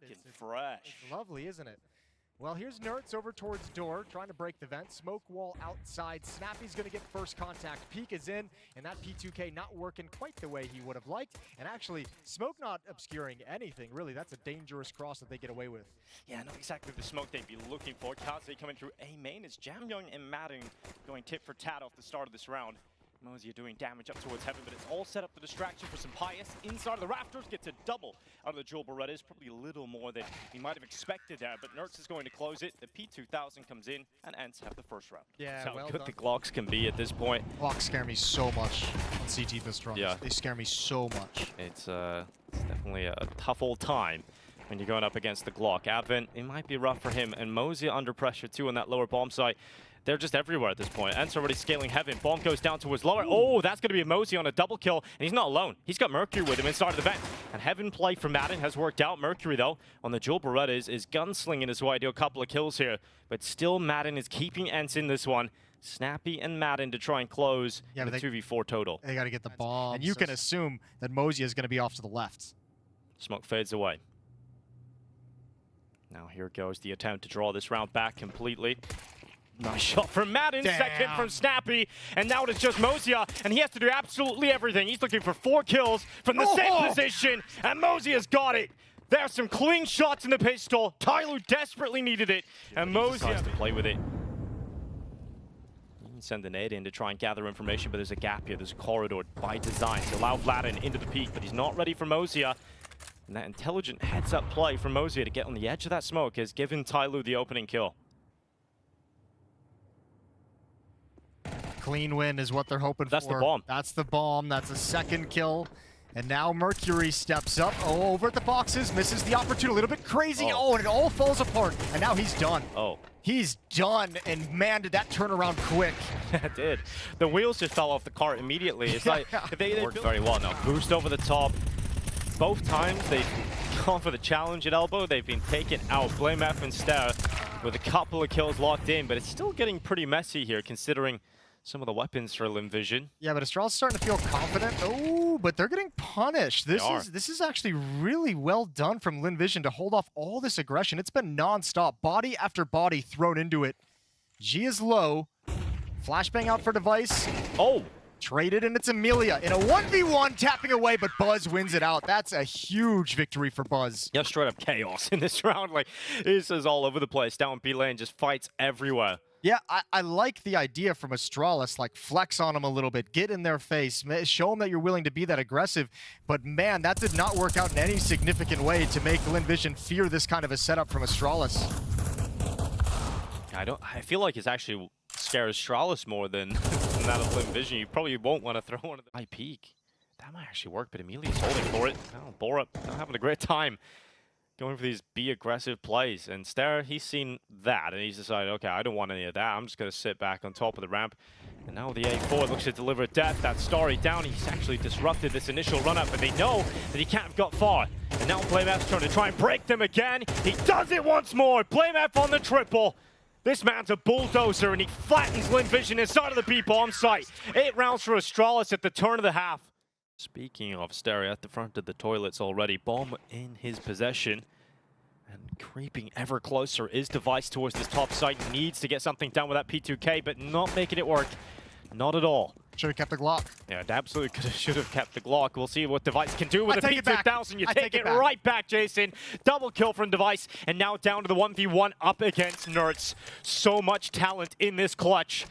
looking fresh. It's lovely, isn't it? Well, here's Nerds over towards door, trying to break the vent. Smoke wall outside. Snappy's going to get first contact. Peek is in, and that P2K not working quite the way he would have liked. And actually, Smoke not obscuring anything, really. That's a dangerous cross that they get away with. Yeah, not exactly the smoke they'd be looking for. Kaze coming through A main is Jamyoung and Madden going tit for tat off the start of this round. Mosier doing damage up towards heaven, but it's all set up the distraction for Sunpayus. Inside of the rafters, gets a double out of the Jewel Berettas. Probably a little more than he might have expected there, but Nerds is going to close it. The P2000 comes in, and Ents have the first round. Yeah, That's how well good done. the Glocks can be at this point. Glocks scare me so much on CT this run. Yeah. They scare me so much. It's definitely a tough old time when you're going up against the Glock. Advent, it might be rough for him, and Mosier under pressure too on that lower bomb site. They're just everywhere at this point. Ents already scaling heaven. Bomb goes down towards lower. Oh, that's going to be a Mosier on a double kill. And he's not alone. He's got Mercury with him inside of the vent. And heaven play for Madden has worked out. Mercury, though, on the Jewel Berettas is gunslinging his way to a couple of kills here. But still, Madden is keeping Ents in this one. Snappy and Madden to try and close the 2v4 total. They got to get the bomb. And you can assume that Mosier is going to be off to the left. Smoke fades away. Now here goes the attempt to draw this round back completely. Nice shot from Madden, second from Snappy, and now it's just Mosier, and he has to do absolutely everything. He's looking for 4 kills from the same position, and Mosier's got it. There's some clean shots in the pistol. Tyloo desperately needed it, and Mosier has to play with it. You can send the nade in to try and gather information, but there's a gap here. There's a corridor by design to allow Vladin into the peak, but he's not ready for Mosier. And that intelligent heads-up play from Mosier to get on the edge of that smoke has given Tyloo the opening kill. Clean win is what they're hoping for. That's the bomb. That's the bomb. That's a second kill. And now Mercury steps up. Oh, over at the boxes. Misses the opportunity. A little bit crazy. Oh, and it all falls apart. And now he's done. Oh. He's done. And man, did that turn around quick. It did. The wheels just fell off the cart immediately. It's like they worked very well. Now boost over the top. Both times they've gone for the challenge at elbow. They've been taken out. Blame F and Stare with a couple of kills locked in. But it's still getting pretty messy here considering some of the weapons for Linvision. Yeah, but Astral's starting to feel confident. Oh, but they're getting punished. This is actually really well done from Linvision to hold off all this aggression. It's been non-stop. Body after body thrown into it. G is low. Flashbang out for device. Oh! Traded, and it's Amelia in a 1v1 tapping away, but Buzz wins it out. That's a huge victory for Buzz. Yeah, straight up chaos in this round. Like, this is all over the place. Down B lane, just fights everywhere. Yeah, I like the idea from Astralis, like flex on them a little bit, get in their face, show them that you're willing to be that aggressive. But man, that did not work out in any significant way to make Linvision fear this kind of a setup from Astralis. I feel like it's actually scares Astralis more than that of Linvision. You probably won't want to throw one of the high peak. That might actually work, but Amelia's holding for it. Oh, Borup not having a great time going for these be aggressive plays. And Stare, he's seen that, and he's decided, okay, I don't want any of that. I'm just going to sit back on top of the ramp. And now the A4 looks to deliver death. That Starry down. He's actually disrupted this initial run-up, and they know that he can't have got far. And now Blame F's trying to try and break them again. He does it once more. Blame F on the triple. This man's a bulldozer, and he flattens Linvision inside of the B-bomb site. 8 rounds for Astralis at the turn of the half. Speaking of Stare at the front of the toilets already, bomb in his possession. And creeping ever closer is Device towards this top site. Needs to get something done with that P2K, but not making it work. Not at all. Should have kept the Glock. Yeah, it absolutely should have kept the Glock. We'll see what Device can do with the P2000. You take it right back, Jason. Double kill from Device, and now down to the 1v1 up against Nerds. So much talent in this clutch.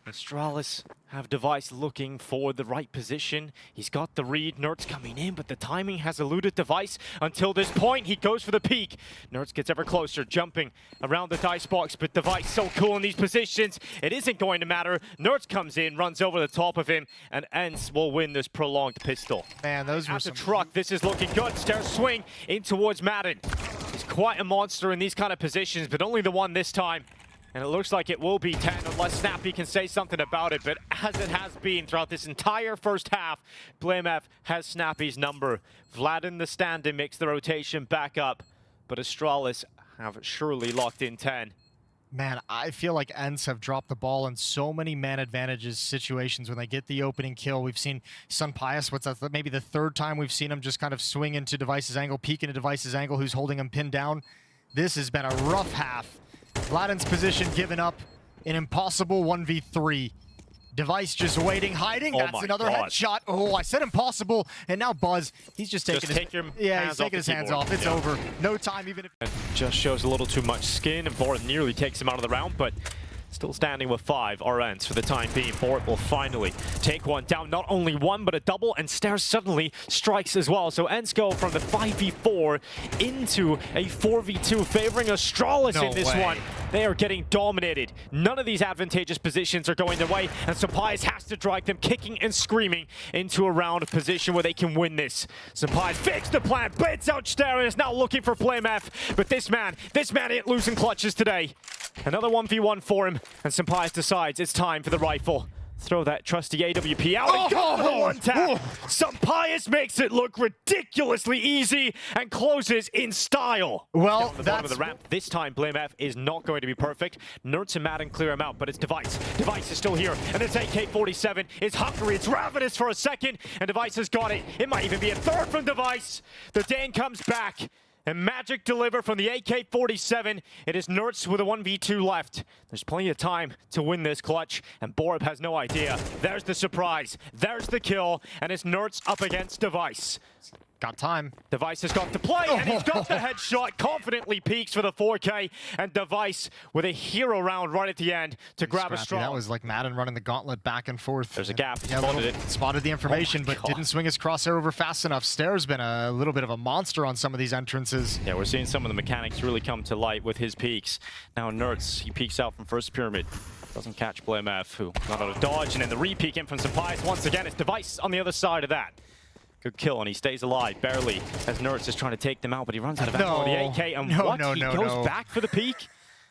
Astralis have Device looking for the right position. He's got the read. Nerds coming in, but the timing has eluded Device until this point. He goes for the peak. Nerds gets ever closer, jumping around the dice box, but Device so cool in these positions. It isn't going to matter. Nerds comes in, runs over the top of him, and Ents will win this prolonged pistol. Man, those were some... At the truck, this is looking good. Stare swing in towards Madden. He's quite a monster in these kind of positions, but only the one this time. And it looks like it will be 10 unless Snappy can say something about it. But as it has been throughout this entire first half, Blame F has Snappy's number. Vlad in the stand-in makes the rotation back up. But Astralis have surely locked in 10. Man, I feel like ENCE have dropped the ball in so many man advantages situations when they get the opening kill. We've seen Sunpayus, what's that, maybe the third time we've seen him just kind of swing into Device's angle, peek into Device's angle, who's holding him pinned down. This has been a rough half. Vladden's position given up, an impossible 1v3. Device just waiting, hiding. That's another headshot. Oh, I said impossible, and now Buzz, he's just taking his hands off. It's over. No time, even if... And just shows a little too much skin, and Borat nearly takes him out of the round, but still standing with 5 RNs for the time being. Borat will finally take one down. Not only one, but a double, and Stairs suddenly strikes as well. So ENCE go from the 5v4 into a 4v2, favoring Astralis in this one. They are getting dominated. None of these advantageous positions are going their way, and Sunpayus has to drag them kicking and screaming into a round position where they can win this. Sunpayus fixed the plan, baits out Stairs, and is now looking for BlameF, but this man ain't losing clutches today. Another 1v1 for him, and Sunpayus decides it's time for the rifle. Throw that trusty AWP out and go for the one tap. Sunpayus makes it look ridiculously easy and closes in style. Well, that's the ramp. This time, BlameF is not going to be perfect. Nerds and Madden clear him out, but it's Device. Device is still here, and it's AK-47. It's hungry, it's ravenous for a second, and Device has got it. It might even be a third from Device. The Dane comes back. And magic deliver from the AK-47. It is Nerds with a 1v2 left. There's plenty of time to win this clutch, and Borat has no idea. There's the surprise. There's the kill, and it's Nerds up against Device. Got time. Device has got to play, and he's got the headshot. Confidently peeks for the 4K, and Device with a hero round right at the end to grab a strong. That was like Madden running the gauntlet back and forth. There's a gap. Spotted the information, but didn't swing his crosshair over fast enough. Stairs been a little bit of a monster on some of these entrances. Yeah, we're seeing some of the mechanics really come to light with his peaks. Now Nerds, he peeks out from first pyramid. Doesn't catch BlameF, who got out of dodge, and then the re-peek in from Sunpayus once again. It's Device on the other side of that. Good kill, and he stays alive, barely, as Nerds is trying to take them out, but he runs out of ammo on the AK, and he goes back for the peek?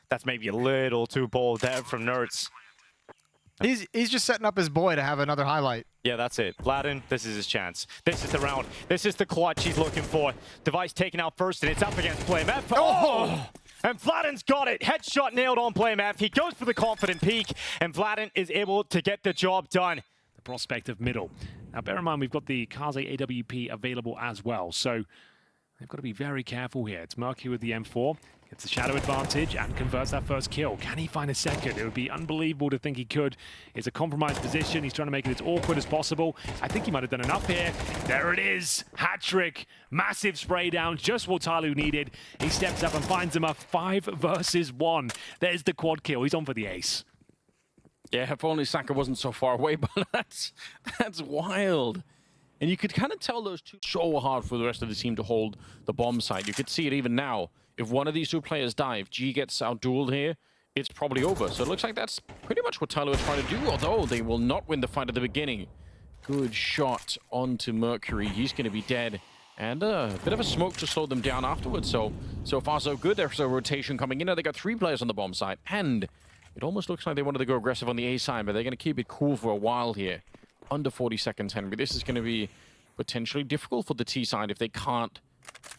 That's maybe a little too bold there from Nerds. He's just setting up his boy to have another highlight. Yeah, that's it. Vladden, this is his chance. This is the round. This is the clutch he's looking for. Device taken out first, and it's up against BlameF. Oh! And Vladden's got it. Headshot nailed on BlameF. He goes for the confident peek, and Vladden is able to get the job done. The prospect of middle. Now, bear in mind, we've got the Kaze AWP available as well, so they've got to be very careful here. It's Mercury with the M4, gets the shadow advantage, and converts that first kill. Can he find a second? It would be unbelievable to think he could. It's a compromised position. He's trying to make it as awkward as possible. I think he might have done enough here. There it is. Hat-trick. Massive spray down. Just what Tyloo needed. He steps up and finds him a 5 versus 1. There's the quad kill. He's on for the ace. Yeah, if only Saka wasn't so far away, but that's wild. And you could kind of tell those two so hard for the rest of the team to hold the bomb site. You could see it even now. If one of these two players die, if G gets out-dueled here, it's probably over. So it looks like that's pretty much what Tyloo is trying to do, although they will not win the fight at the beginning. Good shot onto Mercury. He's going to be dead. And a bit of a smoke to slow them down afterwards. So far so good. There's a rotation coming in. Now they got 3 players on the bomb site, and it almost looks like they wanted to go aggressive on the A side, but they're going to keep it cool for a while here. Under 40 seconds, Henry. This is going to be potentially difficult for the T side if they can't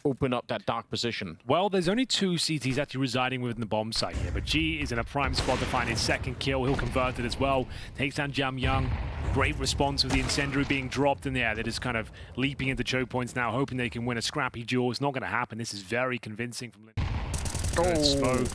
open up that dark position. Well, there's only 2 CTs actually residing within the bomb site here, but G is in a prime spot to find his second kill. He'll convert it as well. Takes down Jam Young. Great response with the incendiary being dropped in the air. They're just kind of leaping into choke points now, hoping they can win a scrappy duel. It's not going to happen. This is very convincing from Good smoke.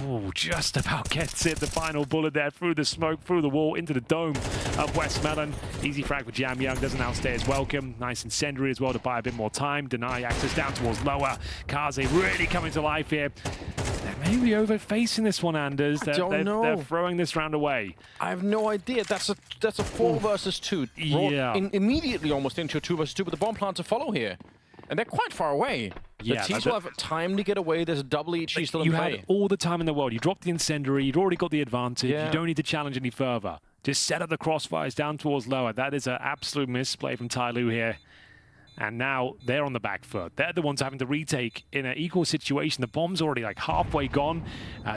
Oh, just about gets it. The final bullet there through the smoke, through the wall, into the dome of Westmelon. Easy frag for Jam Young, doesn't outstay his welcome. Nice incendiary as well to buy a bit more time. Deny access down towards lower. Kaze really coming to life here. They may be over-facing this one, Anders. I don't know. They're throwing this round away. I have no idea. That's a 4 versus 2. Yeah. Immediately almost into a 2 versus 2, but the bomb plant to follow here. And they're quite far away. Yeah, the T's will have time to get away. There's a double HE still in play. You had all the time in the world. You dropped the incendiary. You'd already got the advantage. Yeah. You don't need to challenge any further. Just set up the crossfires down towards lower. That is an absolute misplay from Tyloo here. And now they're on the back foot. They're the ones having to retake in an equal situation. The bomb's already like halfway gone.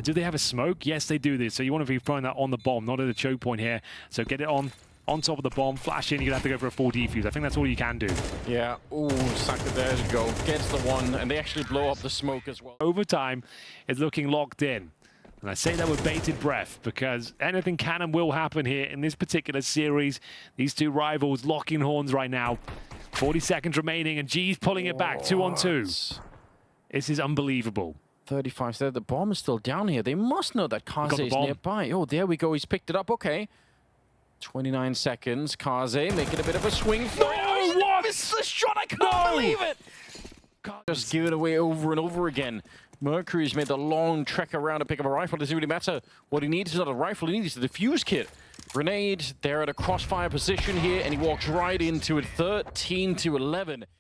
Do they have a smoke? Yes, they do this. So you want to be throwing that on the bomb, not at the choke point here. So get it on top of the bomb, flash in, you're going to have to go for a full defuse. I think that's all you can do. Yeah, ooh, Saka, there you go. Gets the one, and they actually blow up the smoke as well. Overtime is looking locked in. And I say that with bated breath because anything can and will happen here in this particular series. These two rivals locking horns right now. 40 seconds remaining and G's pulling it back 2-on-2. This is unbelievable. 35 there. The bomb is still down here. They must know that Kaze is nearby. Oh, there we go. He's picked it up. Okay. 29 seconds. Kaze making a bit of a swing. Oh, what? Missed the shot. I can't believe it. Just give it away over and over again. Mercury's made the long trek around to pick up a rifle. Does it really matter? What he needs is not a rifle. He needs the defuse kit. Grenade. They're at a crossfire position here, and he walks right into it. 13-11.